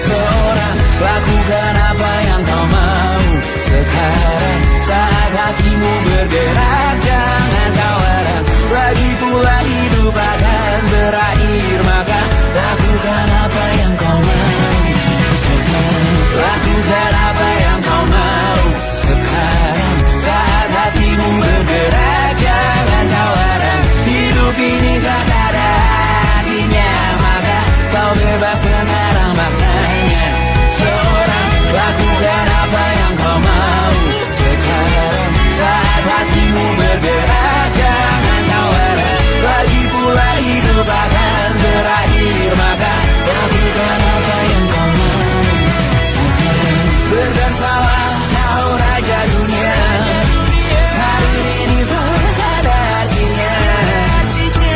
Seorang, lakukan apa yang kau mau sekarang, saat hatimu bergerak. Jangan tawaran, lagi pula hidup akan berakhir, maka lakukan apa yang kau mau sekarang. Lakukan apa yang kau mau sekarang, saat hatimu bergerak. Jangan tawaran, hidup ini tak ada artinya, maka kau bebas mengarang maknanya. Seorang, lakukan apa yang kau mau sekarang, saat hatimu bergerak. Jangan tawaran, lagi pula hidup akan berakhir, maka lakukan apa yang kau mau sekarang. Berdansalah kau raja dunia. Hari ini tak ada artinya.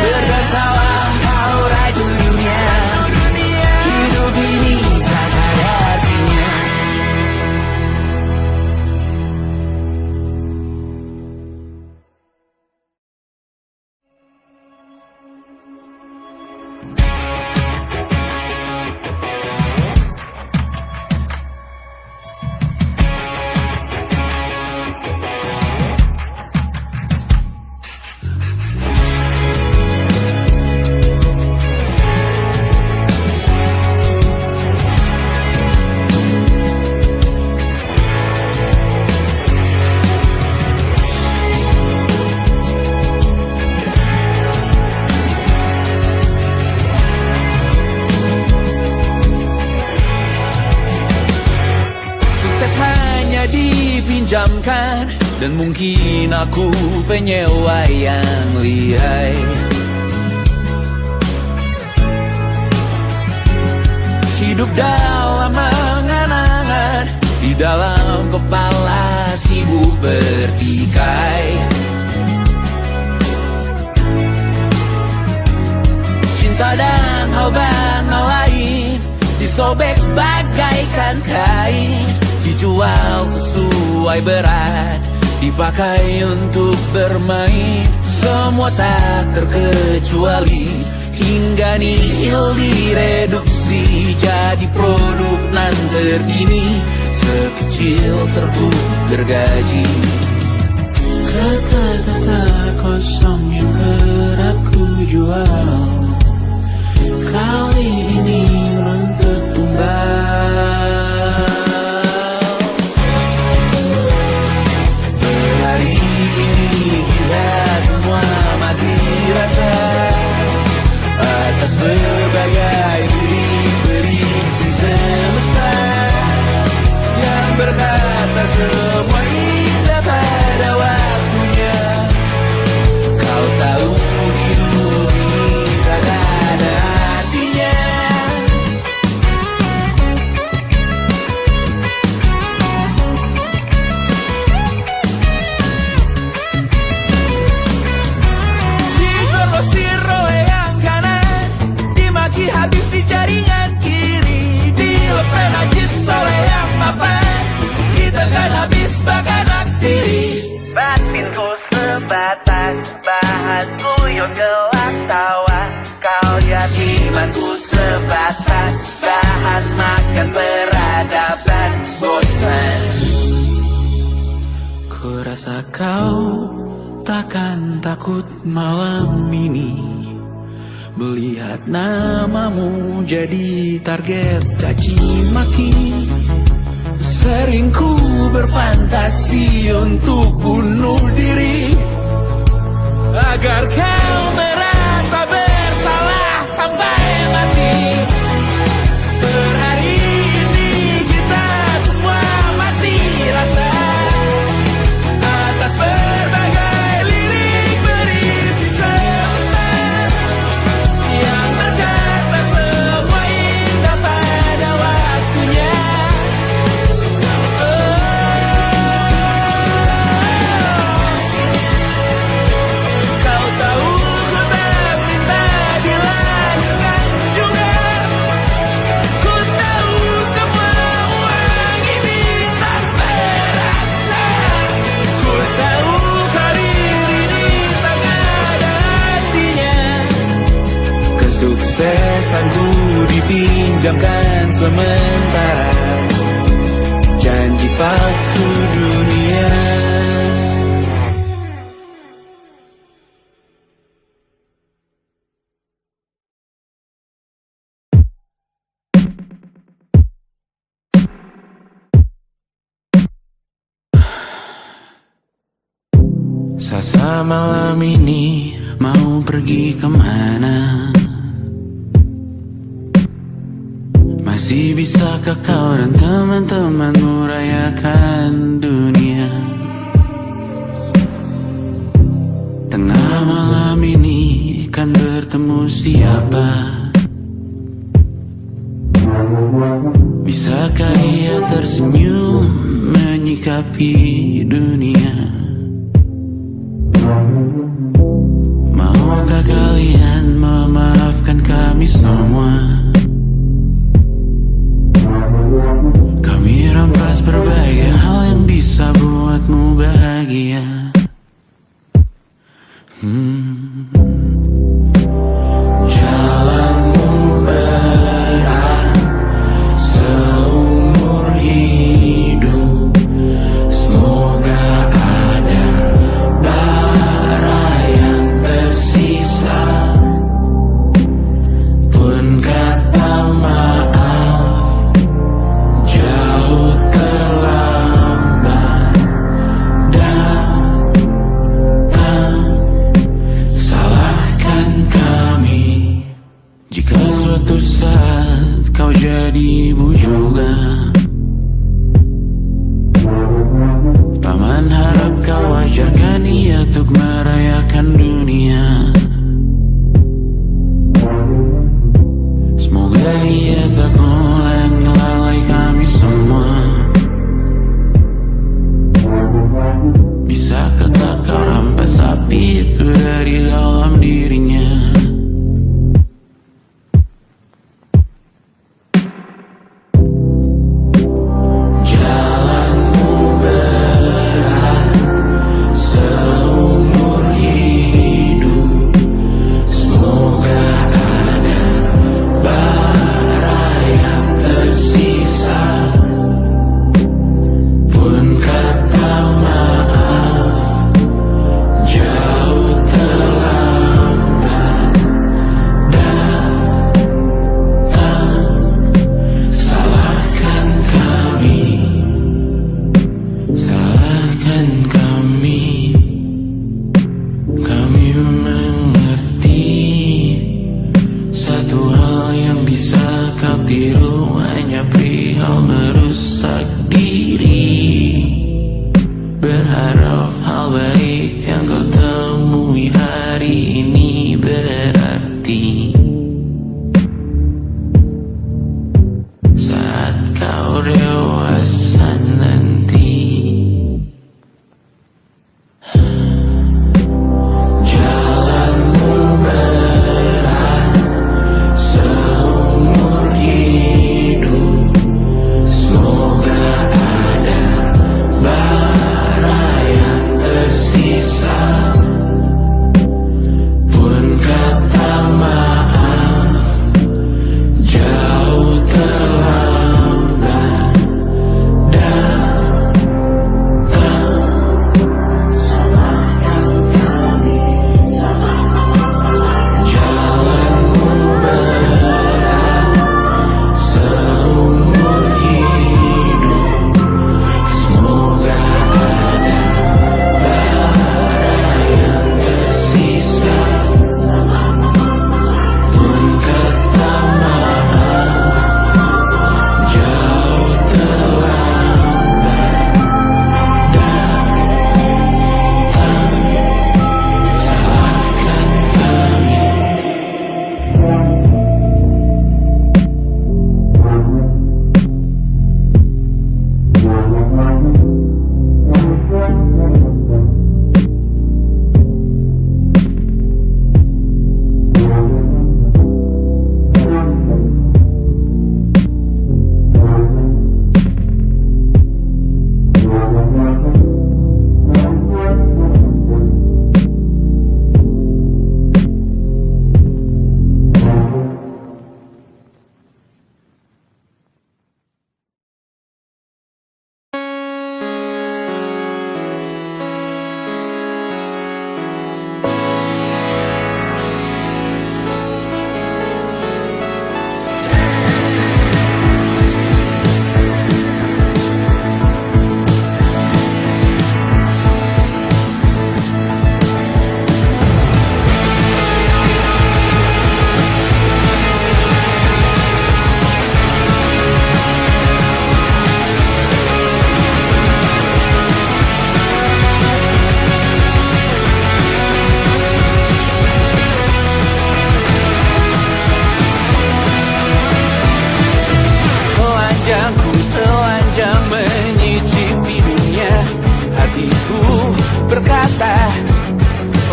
Berdansalah kau raja dunia. Hidup ini tak ada artinya. Dipinjamkan, dan mungkin aku penyewa yang lihai. Hidup dalam angan-angan, di dalam kepala sibuk bertikai. Cinta dan hal lain disobek bagaikan kain, dijual sesuai berat, dipakai untuk bermain. Semua tak terkecuali, hingga nihil direduksi jadi produk nan terkini, sekecil serbuk gergaji. Kata-kata kosong yang kerap ku jual, kali ini menuntut tumbal. Hari ini kita semua mati rasa atas berbagai prediksi semesta yang berkata semua indah pada waktunya. Kau tahu hidup ini tak ada artinya. Digrosir oleh yang kanan, dimaki habis di jaringan kiri, dilepeh najis oleh yang mapan, kita kan habis bakanak diri. Batinku sebatas bahan guyon gelak tawa, kau jadi imanku sebatas bahan makan peradaban bosan. Ku rasa kau takkan takut malam ini Melihat namamu jadi target caci maki. Sering ku berfantasi untuk bunuh diri agar kau merasa bersalah sampai mati. Per hari ini kita semua mati rasa atas berbagai lirik berisi semesta yang berkata semua indah pada waktunya. Kau tahu ku tak minta dilahirkan juga. Ku tahu semua uang ini tak berasa. Ku tahu karir ini tak ada artinya. Kesuksesanku dipinjamkan sementara, janji palsu dunia. Sasa malam ini mau pergi kemana? Masih bisakah kau dan teman-temanmu rayakan dunia? Tengah malam ini kan bertemu siapa? Bisakah ia tersenyum menyikapi dunia? Maukah kalian memaafkan kami semua? Kami rampas berbagai hal yang bisa buatmu bahagia. Jalanmu berat seumur hidup. Semoga ada bara yang tersisa. Pun kata maaf jauh terlambat datang. Salahkan kami jika suatu saat kau jadi ibu juga. Paman harap kau ajarkan ia untuk merayakan dunia. Semoga ia tak ulangi lalai kami semua. Bisakah tak kau rampas api itu dari dalam dirinya? Jalanmu berat seumur hidup. Semoga ada bara yang tersisa. Pun kata maaf jauh terlambat datang. Salahkan kami, salahkan kami. Kami mengerti satu hal yang bisa kau tiru hanya perihal merusak diri. Berharap hal baik yang kau temui hari ini berarti saat kau dewasa nanti. Jalanmu berat seumur hidup.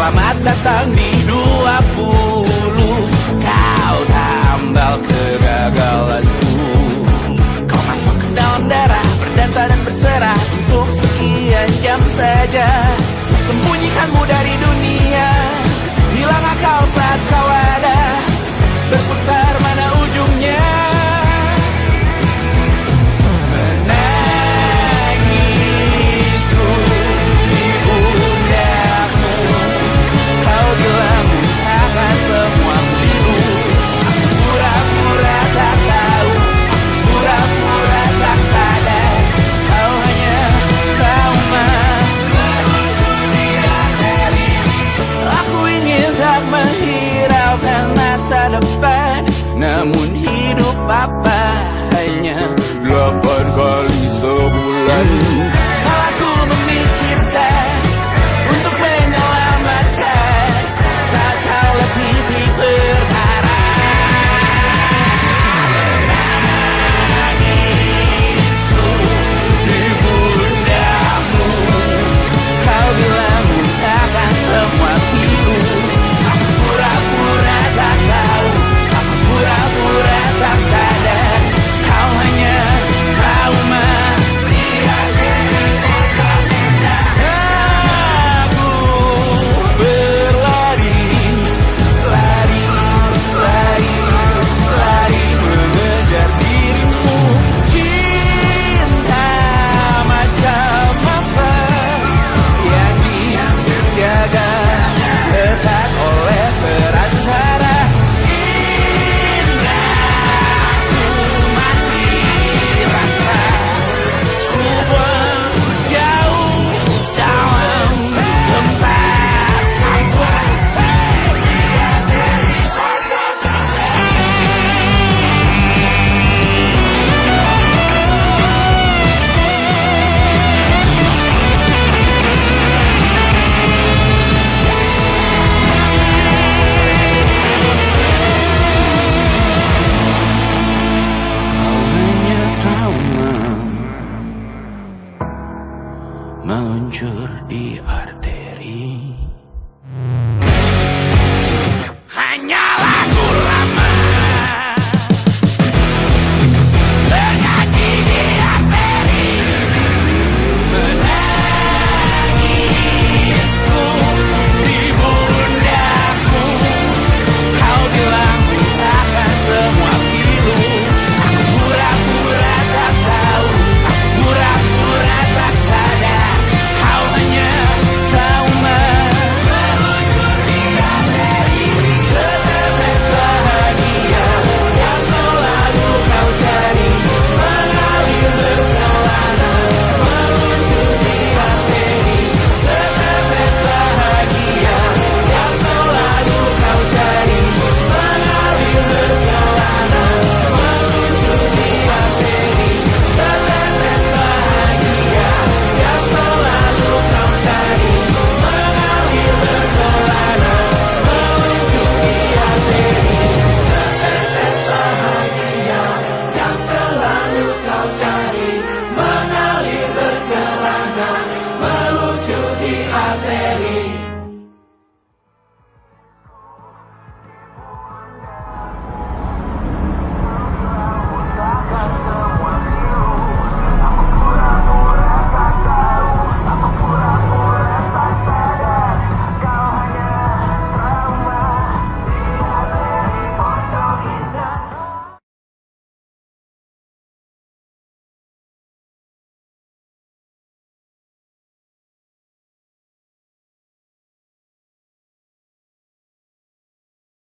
Selamat datang di 20